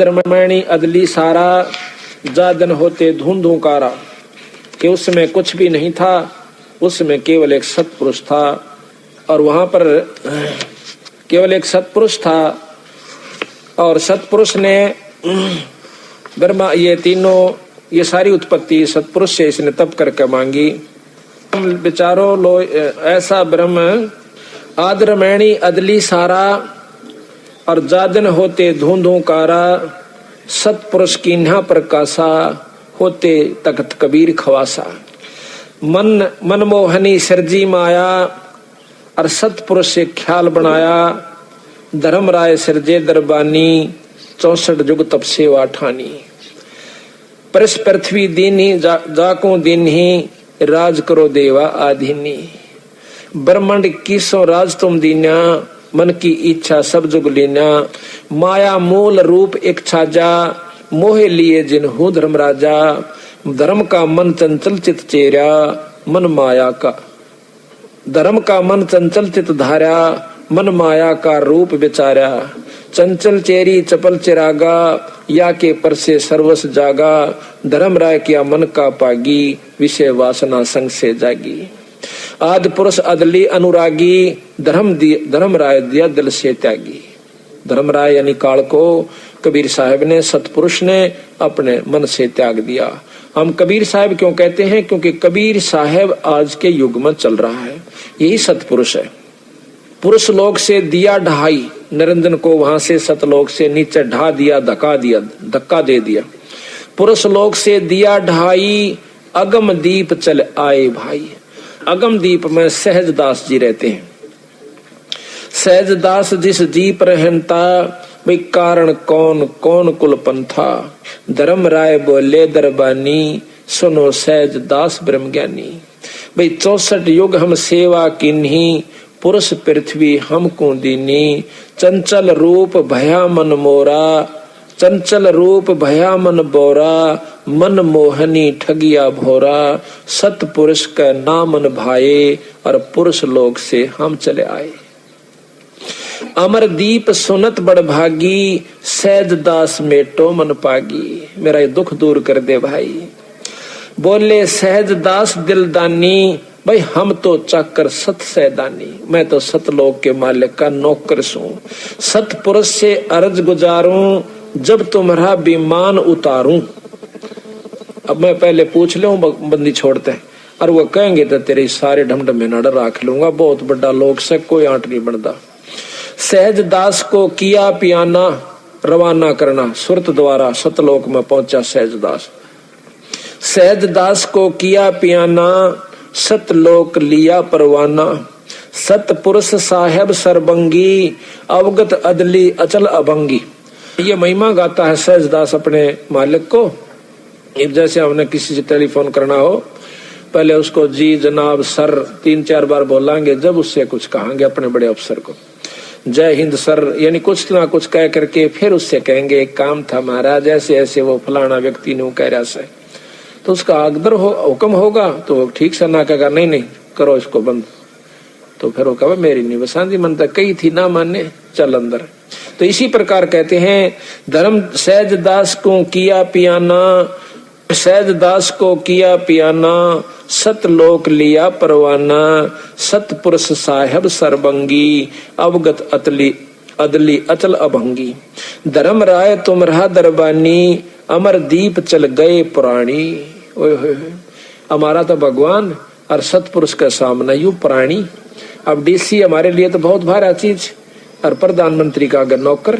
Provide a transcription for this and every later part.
रामायणी अदली सारा जादन होते धुंधुकारा, कि उसमें कुछ भी नहीं था, उसमें केवल एक सत्पुरुष था। और वहां पर केवल एक सत्पुरुष था और सत्पुरुष ने ब्रह्मा ये तीनों ये सारी उत्पत्ति सत्पुरुष से इसने तप करके मांगी। विचारो लो ऐसा ब्रह्म आदरमैणी अदली सारा और जादन होते धुंधुकारा, सत्पुरुष की न्हा प्रकाशा होते तख्त कबीर खवासा। मन मनमोहनी सरजी माया और सत्पुरुष से ख्याल बनाया, धर्म राय सिरजे दरबानी 64 जुग तप सेवा ठानी। परस पृथ्वी दीनी जाको दिन ही राज करो देवा आधीनी। ब्रह्मांड की सो राज तुम दीना, मन की इच्छा सब जुग लीना। माया मूल रूप एक छाजा, मोहे लिए जिन्हू धर्म राजा। धर्म का मन चंचल चित चेरा, मन माया का धर्म का मन चंचल चित धारा, मन माया का रूप विचारा। चंचल चेरी चपल चिरागा, या के पर से सर्वस जागा। धर्म राय किया मन का पागी, विषय वासना संग से जागी। आदि पुरुष अदली अनुरागी, धर्म राय दिया दिल से त्यागी। धर्म राय यानी काल को कबीर साहब ने सतपुरुष ने अपने मन से त्याग दिया। हम कबीर साहब क्यों कहते हैं? क्योंकि कबीर साहब आज के युग में चल रहा है, यही सतपुरुष है। पुरुष लोक से दिया ढहाई, निरंजन को वहां से सतलोक से नीचे ढा दिया, धक्का दे दिया। पुरुष लोक से दिया ढहाई, अगम दीप चल आए भाई। अगम दीप में सहजदास जी रहते हैं। सहजदास जिस दीप रहता, भाई कारण कौन कौन कुल पंथा। धर्म राय बोले दरबानी, सुनो सहजदास ब्रह्म ज्ञानी। भाई 64 युग हम सेवा किन्ही, पुरुष पृथ्वी हमको दीनी। चंचल रूप भया मन मोरा, चंचल रूप भया मन बोरा। मन मोहनी ठगिया भोरा, सतपुरुष का नामन भाए। और पुरुष लोग से हम चले आए। अमर दीप सुनत बड़ भागी, सहजदास मेटो मन पागी। मेरा ये दुख दूर कर दे भाई। बोले सहजदास दिलदानी, भाई हम तो चाकर सत सैदानी। मैं तो सतलोक के मालिक का नौकर हूँ। सतपुरुष से अर्ज गुजारूं, जब तुम्हारा विमान उतारूं। अब मैं पहले पूछ लूं, बंदी छोड़ते हैं और वो कहेंगे तो तेरे सारे ढमढमे नड़ रख लूंगा। बहुत बड़ा लोग से कोई आंट नहीं बनता। सहजदास को किया पियाना, रवाना करना सुरत द्वारा सतलोक में पहुंचा सहजदास। सहजदास को किया पियाना, सतलोक लिया परवाना। सतपुरुष साहेब सरबंगी, अवगत अदली अचल अभंगी। ये महिमा गाता है सहजदास अपने मालिक को। जैसे हमने किसी से टेलीफोन करना हो, पहले उसको जी जनाब सर 3-4 बार बोलेंगे, जब उससे कुछ कहेंगे अपने बड़े अफसर को जय हिंद सर, यानी कुछ ना कुछ कह करके फिर उससे कहेंगे एक काम था महाराज, ऐसे ऐसे वो फलाना व्यक्ति ने कह रहा से, तो उसका अगर हुक्म होगा तो ठीक से ना कहेगा नहीं नहीं करो इसको बंद, तो फिर वो कहा मेरी नहीं बसांदी मनता कही थी ना माने चल अंदर। तो इसी प्रकार कहते हैं धर्म सहजदास को किया पियाना, सहजदास को किया पियाना, सतलोक लिया परवाना। सतपुरुष साहेब सरबंगी, अवगत अदली अचल अभंगी। धर्म राय तुम रहा दरबानी, अमर दीप चल गए पुराणी। ओए हमारा तो भगवान और सतपुरुष का सामना यू प्राणी। अब डीसी हमारे लिए तो बहुत भारा चीज और प्रधानमंत्री का अगर नौकर।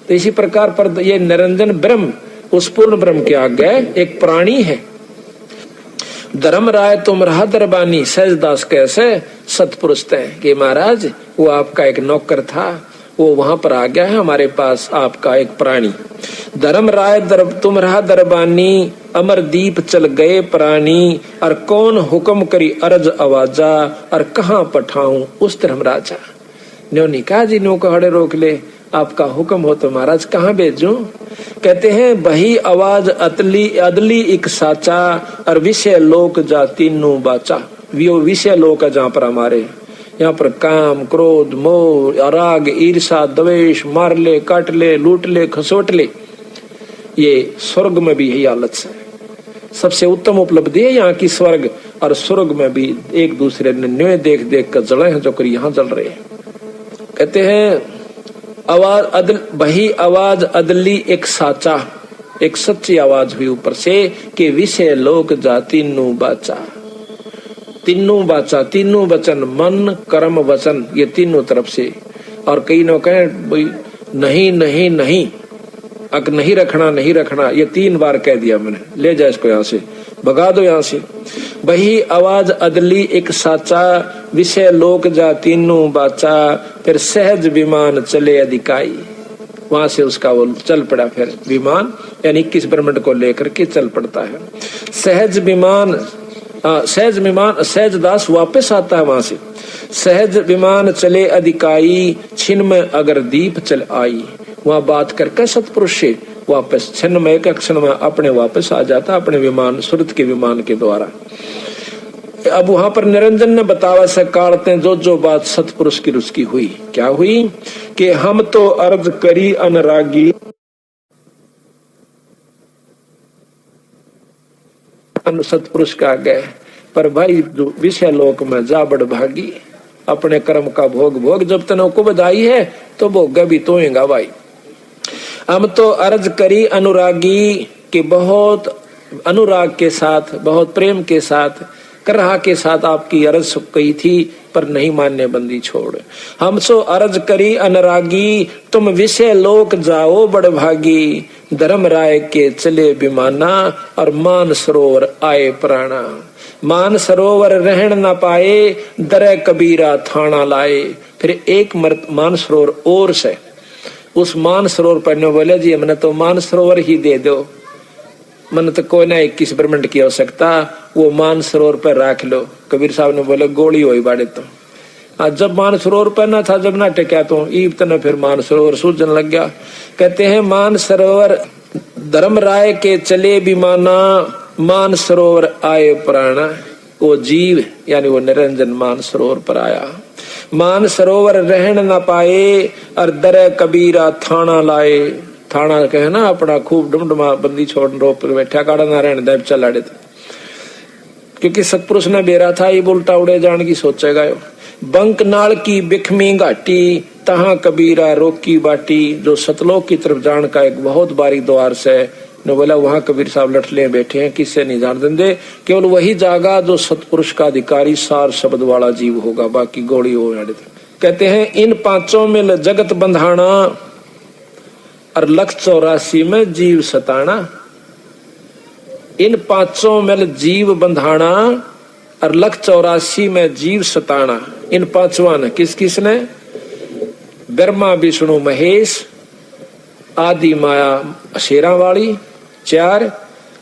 तो इसी प्रकार पर ये निरंजन ब्रह्म उस पूर्ण ब्रह्म के आगे एक प्राणी है। धर्म राय तुम रहा दरबानी, सहजदास कैसे सतपुरुष थे कि महाराज वो आपका एक नौकर था, वो वहां पर आ गया है हमारे पास आपका एक प्राणी। धर्म राय तुम रहा दरबानी, अमर दीप चल गए प्राणी। और कौन हुक्म करी अर्ज आवाजा, और कहाँ पठाऊं उस धर्म राजा। न्योनी कहा जी नो कहड़े रोक ले, आपका हुक्म हो तो महाराज कहाँ भेजूं। कहते हैं बही आवाज अदली एक साचा, और विषय लोक जा तीनों बाचा। वो विषय लोक है जहाँ पर हमारे यहाँ पर काम, क्रोध, मोह, राग, ईर्षा, द्वेष, मार ले, काट ले, लूट ले, खसोट ले, ये स्वर्ग में भी यही हालत है। सबसे उत्तम उपलब्धि है यहाँ की स्वर्ग, और स्वर्ग में भी एक दूसरे ने न्योय देख देख कर जले हैं जो कर यहाँ जल रहे हैं। कहते हैं आवाज अदल वही आवाज अदली एक साचा, एक सच्ची आवाज हुई ऊपर से कि विषय लोक जा तीनों बाचा। तीनों बाचा, तीनों वचन, मन कर्म वचन, ये तीनों तरफ से। और कई लोग कहें भाई नहीं नहीं नहीं, अक नहीं रखना नहीं रखना, ये 3 बार कह दिया मैंने, ले जाए इसको यहाँ से, भगा दो यहाँ से। वही आवाज अदली एक साचा, विषय लोक जा तीनों बाचा, फिर सहज विमान चले अधिकाई। वहां से उसका वो चल पड़ा फिर विमान, यानी 21 ब्रह्मांड को लेकर के चल पड़ता है। सहज विमान, सहज विमान, सहज दास वापस आता है वहां से। सहज विमान चले अधिकाई, छिन में अगर दीप चल आई। वहां बात करके सतपुरुष से वापस छिन में एक क्षण में अपने वापस आ जाता, अपने विमान, सुरत के विमान के द्वारा। अब वहां पर निरंजन ने बतावा से काढ़ते जो जो बात सतपुरुष की रुचि हुई। क्या हुई कि हम तो अर्ज करी अनुरागी, सतपुरुष का गए, पर भाई विषय लोक में जा बड़ भागी, अपने कर्म का भोग भोग, जब तने को बधाई है तो भोग भी तो होगा भाई। हम तो अर्ज करी अनुरागी कि बहुत अनुराग के साथ, बहुत प्रेम के साथ, करहा के साथ आपकी अर्ज कही थी, पर नहीं मानने बंदी छोड़। हम सो अर्ज करी अनुरागी, तुम विषय लोक जाओ बड़ भागी, धर्म राय के चले विमाना, और मान सरोवर आए प्राणा। मान सरोवर रहन न पाए, दरे कबीरा थाना लाए। फिर एक मान सरोवर और से, उस मान सरोवर पर बोले जी हमने तो मान सरोवर ही दे दो, मन तो कोई ना 21 ब्रह्मांड की आवश्यकता, वो मान सरोवर पर रख लो। कबीर साहब ने बोले गोली होई बाड़े तो। जब मान सरोवर पर ना था, जब ना टेक्या तो ईब तना फिर मान सरोवर सूझन लग गया। कहते हैं मान सरोवर धर्म राय के चले विमाना, मान सरोवर आए प्राणा। वो जीव यानी वो निरंजन मान सरोवर पर आया। मान सरोवर रहन न पाए, और दरे कबीरा थाना लाए। थाना कहे ना अपना खूब डुमडुमा बंदी छोड़ रोप बैठा, काड़ा ना रहने दे चल आड़े। क्योंकि सतपुरुष ने बेरा था, ये उल्टा उड़े जान की सोचेगा। बंक नाल की बिखमी घाटी, तहां कबीरा रोकी बाटी। जो सतलोक की तरफ जान का एक बहुत बारी द्वार से ने बोला, वहां कबीर साहब लठले बैठे हैं, किससे नहीं जान देंगे। केवल वही जागा जो सतपुरुष का अधिकारी सार शब्द वाला जीव होगा, बाकी गोली हो। कहते हैं इन पांचों में जगत बंधाना, और 184 में जीव सताना। इन पांचों में जीव बंधाना, और 184 में जीव सताना। इन पांचवा ने किस किस ने? ब्रह्मा विष्णु महेश, आदि माया शेरा वाली 4,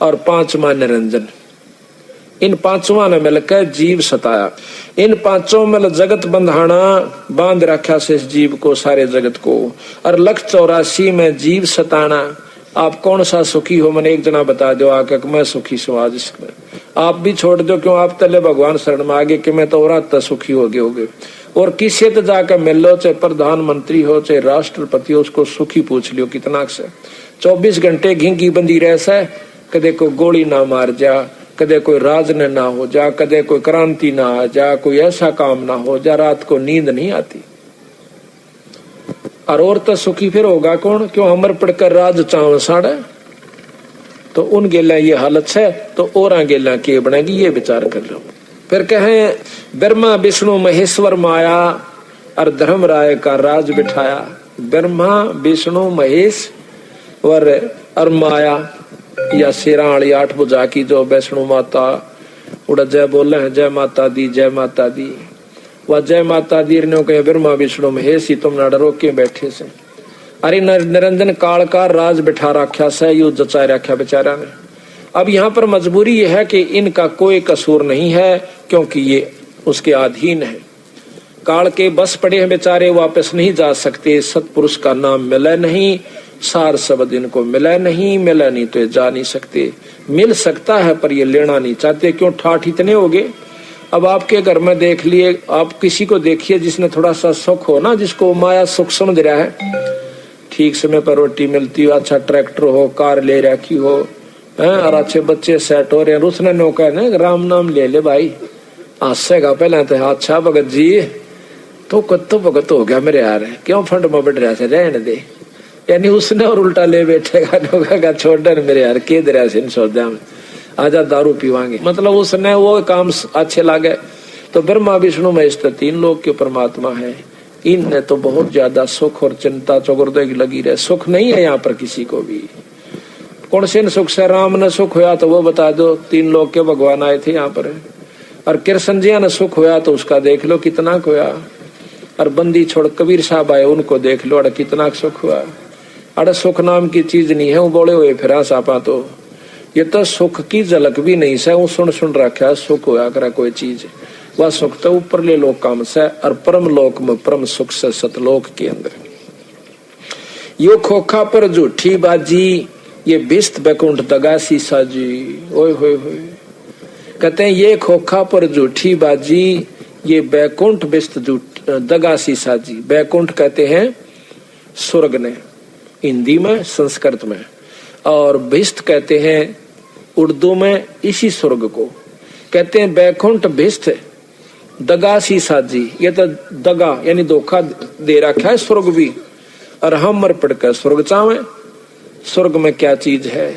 और 5वां निरंजन। इन पांचवा ने मिलकर जीव सताया। इन पांचों में जगत बंधाना, बांध रखा से इस जीव को, सारे जगत को। और 184 में जीव सताना। आप कौन सा सुखी हो, मैंने एक जना बता दो आके मैं सुखी सु आज इसमें। आप भी छोड़ दो, क्यों आप तले भगवान शरण में आगे कि मैं तो और सुखी हो गए होगे। और किसी तो जाकर मिल लो, चाहे प्रधानमंत्री हो चाहे राष्ट्रपति हो, उसको सुखी पूछ लियो कितना से। 24 घंटे घिंगी बंदी रह से, कदे कोई गोली ना मार जा, कदे कोई राज न ना हो जा, कदे कोई क्रांति ना आ जा, कोई ऐसा काम ना हो जा, रात को नींद नहीं आती। और तो सुखी फिर होगा कौन? क्यों हमर पढ़कर राज चाव साड़े, तो उन गेला ये हालत है, तो और गेला के बनेगी, ये विचार कर लो। फिर कहें ब्रह्मा विष्णु महेश्वर माया, और धर्म राय का राज बिठाया। ब्रह्मा विष्णु महेश और माया, या शेरा वाली 8 भुजा की जो वैष्णो माता उड़ा जय बोले हैं, जय माता दी जय माता दी। वह जय माता दी ने कहे ब्रह्मा विष्णु महेश ही तुम ना डरो के बैठे से। अरे निरंजन काल का राज बिठा रखा से, यू जचा रखा बेचारा ने। अब यहाँ पर मजबूरी यह है कि इनका कोई कसूर नहीं है, क्योंकि ये उसके अधीन है। काल के बस पड़े हैं बेचारे, वापस नहीं जा सकते। सतपुरुष का नाम मिला नहीं, सार शब्द इनको मिला नहीं तो ये जा नहीं सकते। मिल सकता है पर ये लेना नहीं चाहते। क्यों? ठाठ इतने हो गए, अब आपके घर में देख लिए, आप किसी को देखिए जिसने थोड़ा सा सुख हो ना, जिसको माया सुख समझ रहा है, ठीक समय पर रोटी मिलती हो, अच्छा ट्रैक्टर हो, कार ले रखी हो, और अच्छे बच्चे सेट हो रहे हैं, उसने नौका है राम नाम ले ले भाई, हंसेगा पहले तो अच्छा भगत जी तो कत्तो भगत हो गया मेरे यार, क्यों फंड में बढ़ रहा से, रहने दे। यानी उसने और उल्टा ले बैठेगा, नौका का छोड़ दे मेरे यार, के दरिया से सौदा में आजा दारू पीवांगे, मतलब उसने वो काम अच्छे लागे। तो ब्रह्मा विष्णु महेश तो तीन लोग के परमात्मा है, इनने तो बहुत ज्यादा सुख और चिंता चौगुर्दे की लगी रहे, सुख नहीं है यहाँ पर किसी को भी। कौन से सुख से राम ने सुख हुआ तो वो बता दो, तीन लोग के भगवान आए थे यहाँ पर, और कृष्ण जी ने सुख हुआ तो उसका देख लो कितना हुआ, और बंदी छोड़ कबीर साहब आए उनको देख लो, अरे कितना सुख हुआ। अरे सुख नाम की चीज नहीं है, वो बोले हुए फिर सापा, तो ये तो सुख की झलक भी नहीं से, वो सुन रखा सुख होया करे कोई चीज, वह सुख तो ऊपर ले लोक काम से, और परम लोक में परम सुख से सतलोक के अंदर। यो खोखा पर झूठी बाजी, ये बिस्त बैकुंठ दगासी साजी, ओए होए होए। कहते हैं ये खोखा पर झूठी बाजी, ये बैकुंठ बिस्त दगासी साजी। बैकुंठ कहते हैं स्वर्ग ने हिंदी में, संस्कृत में, और बिस्त कहते हैं उर्दू में इसी स्वर्ग को कहते हैं। बैकुंठ बिस्त दगासी साजी, ये तो दगा यानी धोखा दे रखा है स्वर्ग भी, और हम मर पड़ कर स्वर्ग चावे। स्वर्ग में क्या चीज है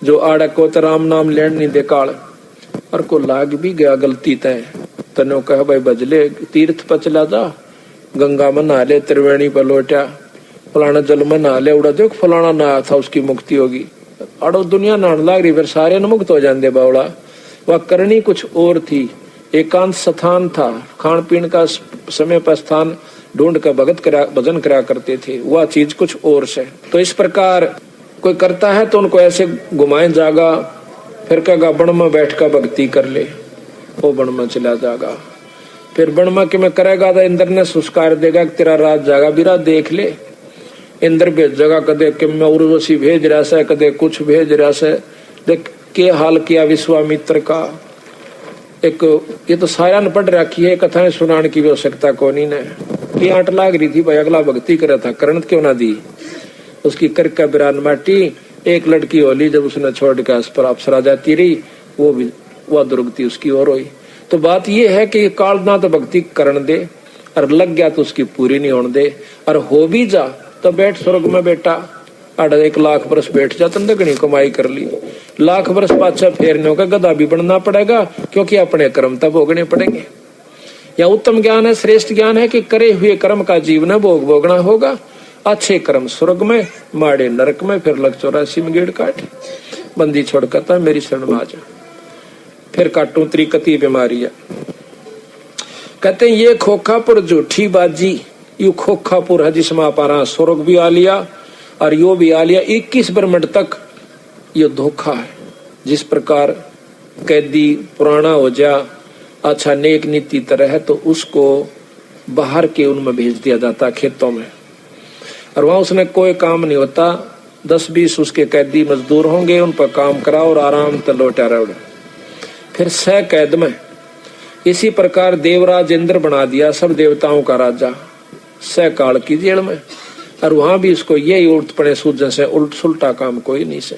जो आड़ को तो राम नाम लेन नहीं दे काल, और को लाग भी गया गलती तय तनो कह भाई बजले तीर्थ पर चला जा, गंगा में नहा ले, त्रिवेणी पर लौटा, फलाना जल में नहा ले, उड़ा देख फलाना नहा था उसकी मुक्ति होगी, अड़ो दुनिया नहाने लाग रही, फिर सारे न मुक्त हो जाते बावड़ा। वह करनी कुछ और थी, एकांत स्थान था, खान पीन का समय पर स्थान ढूंढ कर भजन करा करते थे, वह चीज कुछ और से। तो इस प्रकार कोई करता है तो उनको ऐसे घुमाए जागा, फिर कहेगा बन में बैठ कर भक्ति कर ले, वो बन में चला जाएगा, फिर बन में कि मैं करेगा तो इंद्र ने सुस्कार देगा कि तेरा राज जागा बिरा देख ले, इंद्र भेजेगा कदे कि मैं उर्वशी भेज रहा से, कदे कुछ भेज रहा से, देख के हाल किया विश्वामित्र का। एक ये तो सारा न पढ़ रखी है, कथाएं सुनाने की आवश्यकता कोनी ने, की आंट लाग रही थी भाई अगला भक्ति करे था, करण क्यों ना दी, उसकी करका बिरान माटी। एक लड़की होली जब उसने छोड़ के अप्सरा जाती रही, वो भी वह दुर्गति उसकी ओर हुई। तो बात यह है कि काल ना तो भक्ति करण दे, और लग गया तो उसकी पूरी नहीं होने दे, और हो भी जा तो बैठ स्वर्ग में बेटा, 1 लाख वर्ष बैठ जा, तुमने घनी कमाई कर ली, लाख वर्ष पाछा फेरने का गधा भी बनना पड़ेगा, क्योंकि अपने कर्म तब भोगने पड़ेंगे। या उत्तम ज्ञान है, श्रेष्ठ ज्ञान है कि करे हुए कर्म का जीवन भोग भोगना होगा, अच्छे कर्म स्वर्ग में, माड़े नरक में, फिर लग 84 में गेड़ काट, बंदी छोड़ करता मेरी शरण में आ जा, फिर काटू त्रिकति बीमारी। कहते हैं ये खोखापुर झूठी बाजी, यू खोखापुर है जिसमें आप स्वर्ग भी आ लिया और यो भी आ लिया, 21 ब्रह्मंड तक ये धोखा है। जिस प्रकार कैदी पुराना हो जा, अच्छा नेक नीति तरह है, तो उसको बाहर के उनमें भेज दिया जाता खेतों में, और वहां उसने कोई काम नहीं होता, 10-20 उसके कैदी मजदूर होंगे, उन पर काम कराओ और आराम से लौटा रहो। फिर 6 कैद में इसी प्रकार देवराज इंद्र बना दिया सब देवताओं का राजा 6 काल की जेल में, और वहां भी इसको यही उल्ट पड़े सूझ से उल्ट सुलटा काम कोई नहीं से,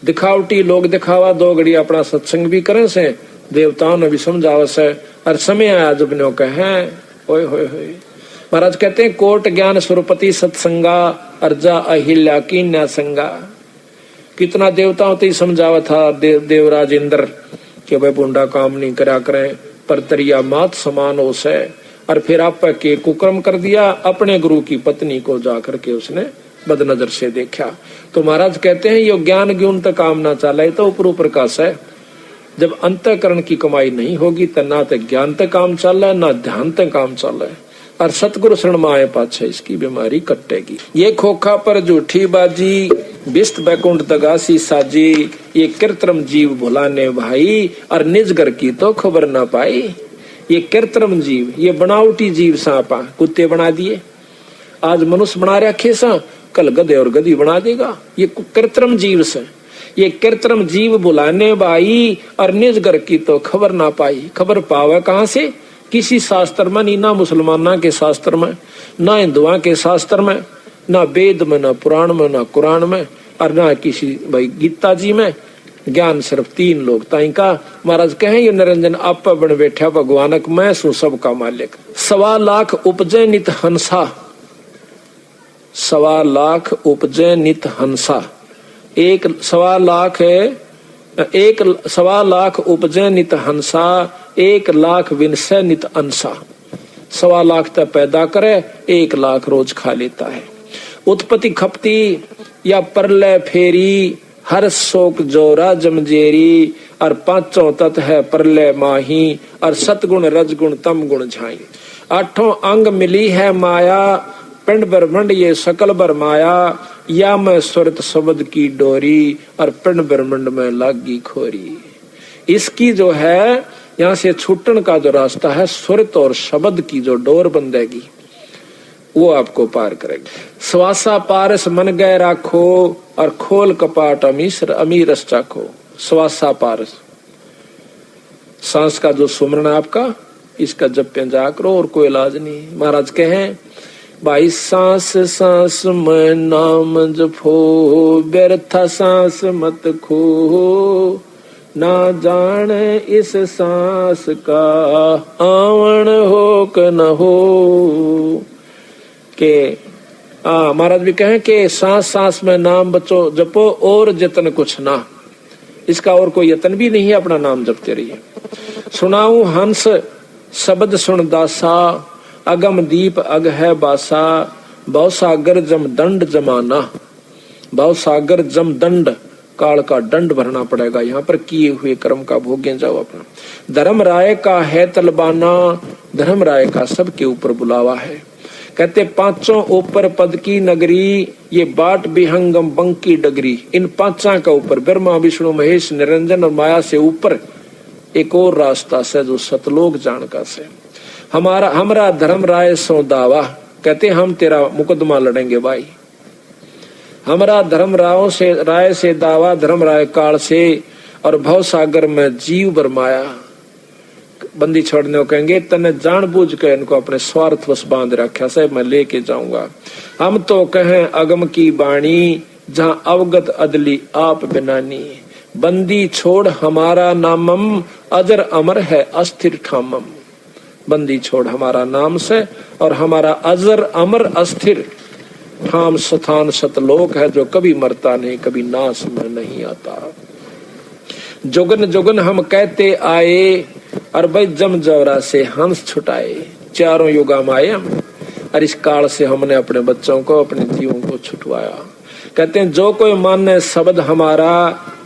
दिखावटी लोग दिखावा, 2 घड़ी अपना सत्संग भी करें से, देवताओं ने भी समझावा से, और समय आया जब नो कहे ओए होए होए। महाराज कहते हैं कोट ज्ञान सुरपति सत्संगा, अर्जा अहिल्या की न्यासंगा। कितना देवताओं तो समझावा था देवराज इंद्र कि भाई बुंडा काम नहीं करा करें, पर तरिया मात समान हो से, और फिर आप के कुकर्म कर दिया, अपने गुरु की पत्नी को जाकर के उसने बदनजर से देखा। तो महाराज कहते हैं ये ज्ञान गुण तक काम ना चला, तो ऊपर प्रकाश है। जब अंतःकरण की कमाई नहीं होगी तो ना तो ज्ञान तक काम चल रहा है, ना ध्यान तक काम चल रहा है, और सतगुरु शरण में आए पाछे इसकी बीमारी कटेगी। ये खोखा पर झूठी बाजी, बिस्त बैकुंठ दगासी साजी, ये कृत्रिम जीव भुलाने भाई, और निज घर की तो खबर ना पाई। ये कृत्रिम जीव, ये बनावटी जीव सांपा, कुत्ते बना दिए, आज मनुष्य बना रखे सा, कल गधे और गधी बना देगा। ये कृत्रिम जीव से, ये कृत्रिम जीव बुलाने बाई, और निज घर की तो खबर ना पाई। खबर पावे कहां से? किसी शास्त्र में नहीं, ना मुसलमाना के शास्त्र में, ना हिंदुआ के शास्त्र में, ना वेद में, ना पुराण में, ना कुरान में, और ना किसी भाई गीता जी में। ज्ञान सिर्फ 3 लोग ताई का। महाराज कहें ये निरंजन आप बन बैठा भगवानक, मैं सू सबका मालिक। 1.25 लाख उपजे नित हंसा, 1.25 लाख उपजे नित हंसा। 1.25 लाख है, 1.25 लाख उपजे नित हंसा, 1 लाख विनसे नित अंसा। 1.25 लाख तक पैदा करे, 1 लाख रोज खा लेता है। उत्पत्ति खपती या परलय फेरी, हर शोक जोरा जमजेरी, और 5 तत्व है परलय माही, और सतगुण रजगुण तम गुण झाई। 8 अंग मिली है माया, पिंड ब्रह्मंड ये सकल भर माया, या मैं सुरत शब्द की डोरी, और पिंड ब्रह्मंड में लागी खोरी। इसकी जो है यहाँ से छूटन का जो रास्ता है, सुरत और शब्द की जो डोर बंधेगी वो आपको पार करेगी। श्वासा पारस मन गए राखो, और खोल कपाट अमीरस चाखो। श्वासा पारस, सांस का जो सुमरण आपका, इसका जप पे जा करो और कोई इलाज नहीं। महाराज कहें भाई सांस सांस में नाम जपो, व्यर्थ सांस मत खो, ना जाने इस सांस का आवण हो क न हो। के महाराज भी कहें कि सांस सांस में नाम बचो जपो, और जतन कुछ ना। इसका और कोई यत्न भी नहीं है, अपना नाम जपते रहिए। सुनाऊं हंस शब्द सुन दासा, अगम दीप अग है बासा, भव सागर जम दंड जमाना। भव सागर जम दंड, काल का दंड भरना पड़ेगा। यहाँ पर किए हुए कर्म का भोगे जाओ अपना। धर्म राय का है तलबाना, धर्म राय का सबके ऊपर बुलावा है। कहते 5 ऊपर पद की नगरी, ये बाट विहंगम बंकी डगरी। इन 5 का ऊपर ब्रह्मा विष्णु महेश निरंजन और माया से ऊपर एक और रास्ता से, जो सतलोक जानका से। हमारा धर्म राय सो दावा, कहते हम तेरा मुकदमा लड़ेंगे भाई। हमारा धर्म राय से दावा, धर्म राय काल से, और भव सागर में जीव बरमाया। बंदी छोड़ने को कहेंगे, तने जानबूझ के इनको अपने स्वार्थ वश बांध रखा से, मैं लेके जाऊंगा। हम तो कहें अगम की बाणी, जहाँ अवगत अदली आप बिनानी। बंदी छोड़ हमारा नामम, अजर अमर है अस्थिर ठामम। बंदी छोड़ हमारा नाम से, और हमारा अजर अमर अस्थिर ठाम स्थान सतलोक है, जो कभी मरता नहीं, कभी नाश में नहीं आता। जुगन जुगन हम कहते आए, और भाई जम जौरा से हंस छुटाए। 4 युगा में आए हम, और इस काल से हमने अपने बच्चों को, अपने जीवों को छुटवाया। कहते हैं जो कोई माने शब्द हमारा,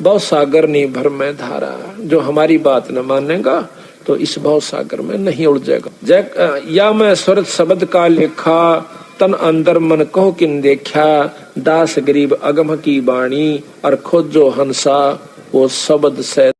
भव सागर नहीं भर में धारा। जो हमारी बात न मानेगा तो इस भव सागर में नहीं उलझेगा। या मैं सुरत शब्द का लेखा, तन अंदर मन कहो किन देखा। दास गरीब अगम की बाणी, और खोजो हंसा वो शब्द से